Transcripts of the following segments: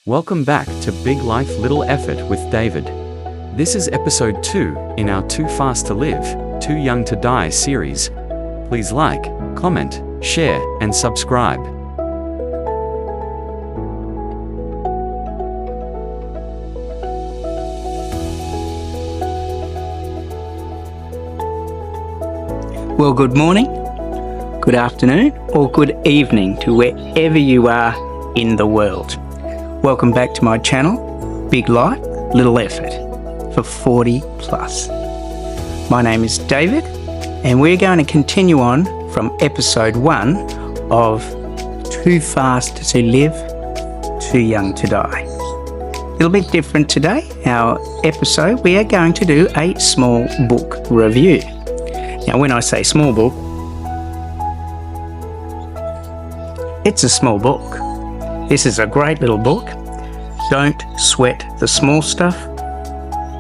Welcome back to Big Life Little Effort with David. This is episode 2 in our Too Fast to Live, Too Young to Die series. Please like, comment, share, and subscribe. Well, good morning, good afternoon, or good evening to wherever you are in the world. Welcome back to my channel, Big Life, Little Effort, for 40 plus. My name is David, and we're going to continue on from episode 1 of Too Fast to Live, Too Young to Die. A little bit different today, our episode, we are going to do a small book review. Now, when I say small book, it's a small book. This is a great little book. Don't sweat the small stuff,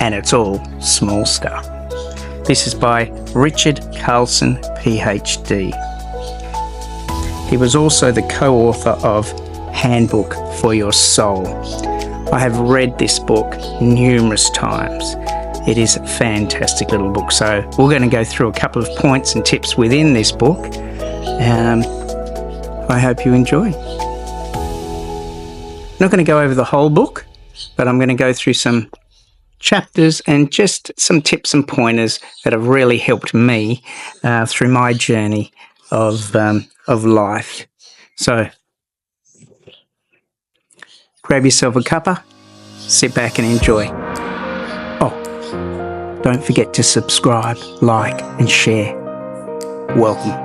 and it's all small stuff. This is by Richard Carlson, PhD. He was also the co-author of Handbook for Your Soul. I have read this book numerous times. It is a fantastic little book. So we're going to go through a couple of points and tips within this book. I hope you enjoy. I'm not going to go over the whole book, but I'm going to go through some chapters and just some tips and pointers that have really helped me through my journey of life. So grab yourself a cuppa, sit back and enjoy. Don't forget to subscribe, like, and share. Welcome.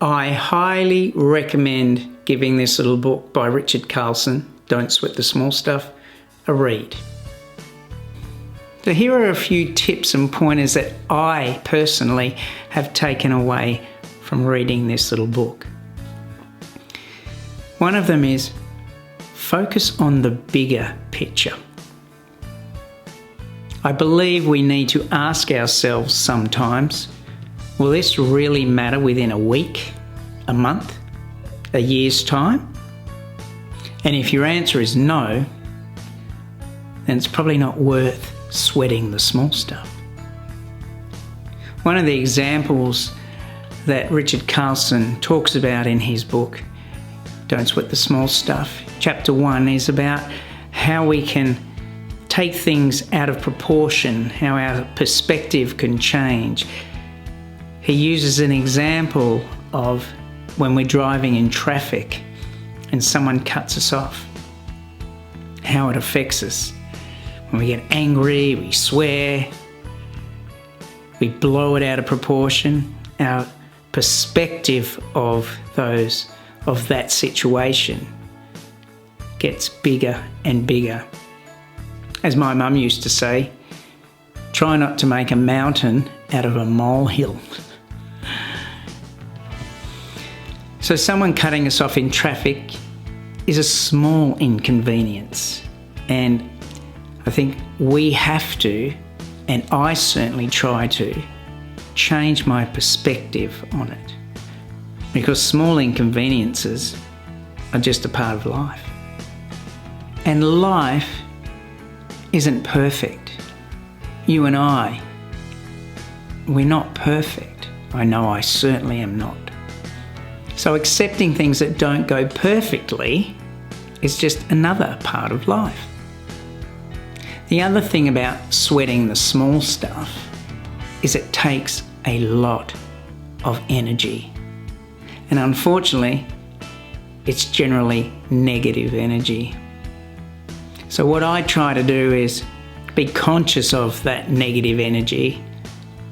I highly recommend giving this little book by Richard Carlson, Don't Sweat the Small Stuff, a read. So here are a few tips and pointers that I personally have taken away from reading this little book. One of them is focus on the bigger picture. I believe we need to ask ourselves sometimes, will this really matter within a week, a month, a year's time? And if your answer is no, then it's probably not worth sweating the small stuff. One of the examples that Richard Carlson talks about in his book, Don't Sweat the Small Stuff, chapter 1 is about how we can take things out of proportion, how our perspective can change. He uses an example of when we're driving in traffic and someone cuts us off, how it affects us. When we get angry, we swear, we blow it out of proportion. Our perspective of that situation gets bigger and bigger. As my mum used to say, try not to make a mountain out of a molehill. So someone cutting us off in traffic is a small inconvenience, and I think we have to And I certainly try to change my perspective on it, because small inconveniences are just a part of life. And life isn't perfect. You and I, we're not perfect. I know I certainly am not. So accepting things that don't go perfectly is just another part of life. The other thing about sweating the small stuff is it takes a lot of energy. And unfortunately, it's generally negative energy. So what I try to do is be conscious of that negative energy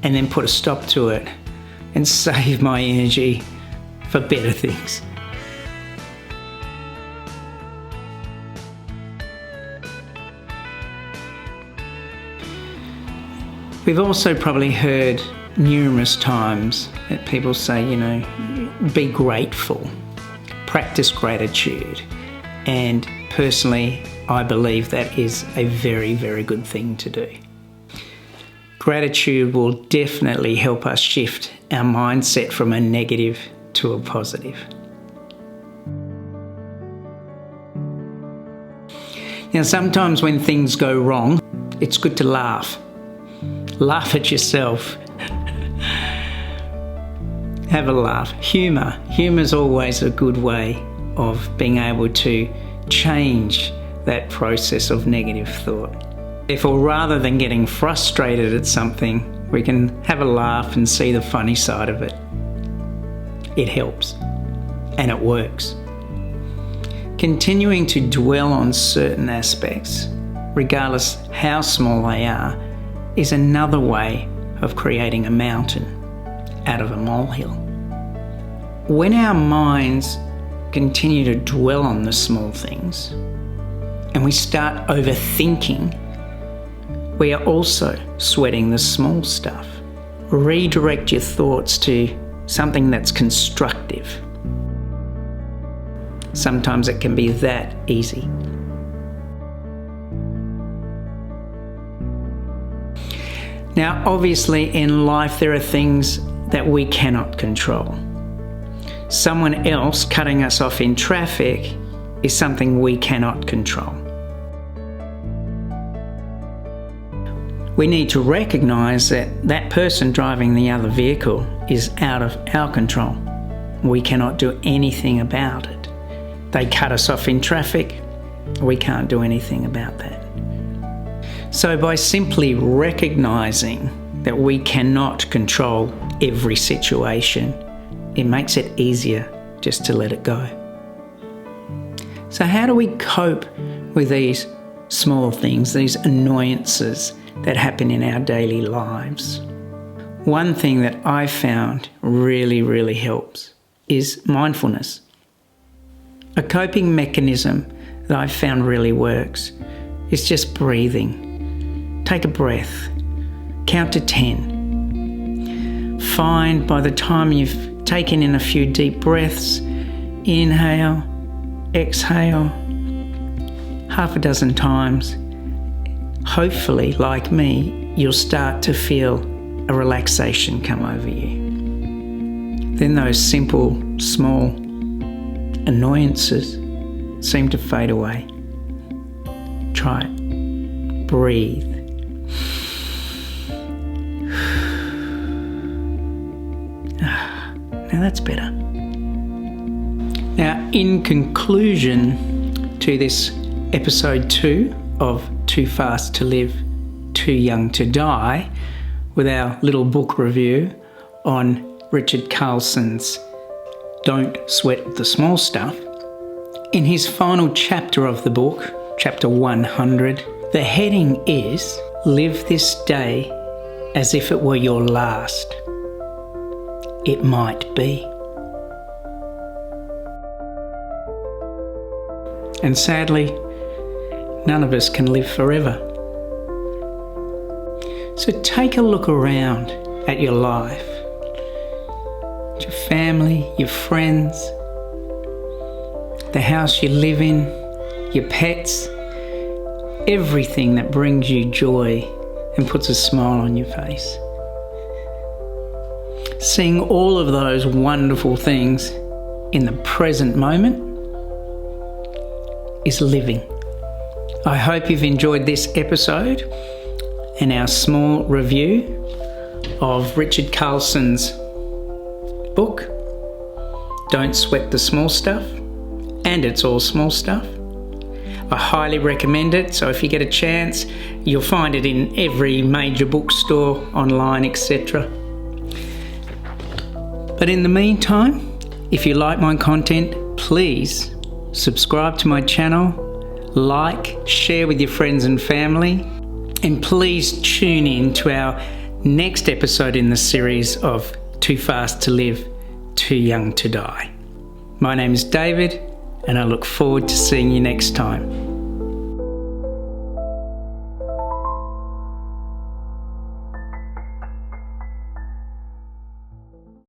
and then put a stop to it and save my energy for better things. We've also probably heard numerous times that people say, be grateful, practice gratitude. And personally, I believe that is a very, very good thing to do. Gratitude will definitely help us shift our mindset from a negative to a positive. Now, sometimes when things go wrong, it's good to laugh. Laugh at yourself. Have a laugh. Humour is always a good way of being able to change that process of negative thought. Therefore, rather than getting frustrated at something, we can have a laugh and see the funny side of it. It helps, and it works. Continuing to dwell on certain aspects, regardless how small they are, is another way of creating a mountain out of a molehill. When our minds continue to dwell on the small things and we start overthinking, we are also sweating the small stuff. Redirect your thoughts to something that's constructive. Sometimes it can be that easy. Now, obviously in life there are things that we cannot control. Someone else cutting us off in traffic is something we cannot control. We need to recognise that that person driving the other vehicle is out of our control. We cannot do anything about it. They cut us off in traffic, we can't do anything about that. So by simply recognising that we cannot control every situation, it makes it easier just to let it go. So how do we cope with these small things, these annoyances that happen in our daily lives? One thing that I found really, really helps is mindfulness. A coping mechanism that I've found really works is just breathing. Take a breath, count to 10. Find by the time you've taken in a few deep breaths, inhale, exhale, half a dozen times. Hopefully, like me, you'll start to feel a relaxation come over you. Then those simple, small annoyances seem to fade away. Try it. Breathe. Now that's better. Now, in conclusion to this episode 2 of Too Fast to Live, Too Young to Die, with our little book review on Richard Carlson's Don't Sweat the Small Stuff, in his final chapter of the book, chapter 100, the heading is Live This Day as if it were your last. It might be. And sadly, none of us can live forever. So take a look around at your life, your family, your friends, the house you live in, your pets, everything that brings you joy and puts a smile on your face. Seeing all of those wonderful things in the present moment is living. I hope you've enjoyed this episode and our small review of Richard Carlson's book, Don't Sweat the Small Stuff, and It's All Small Stuff. I highly recommend it, so if you get a chance, you'll find it in every major bookstore, online, etc. But in the meantime, if you like my content, please subscribe to my channel, like, share with your friends and family, and please tune in to our next episode in the series of Too Fast to Live, Too Young to Die. My name is David, and I look forward to seeing you next time.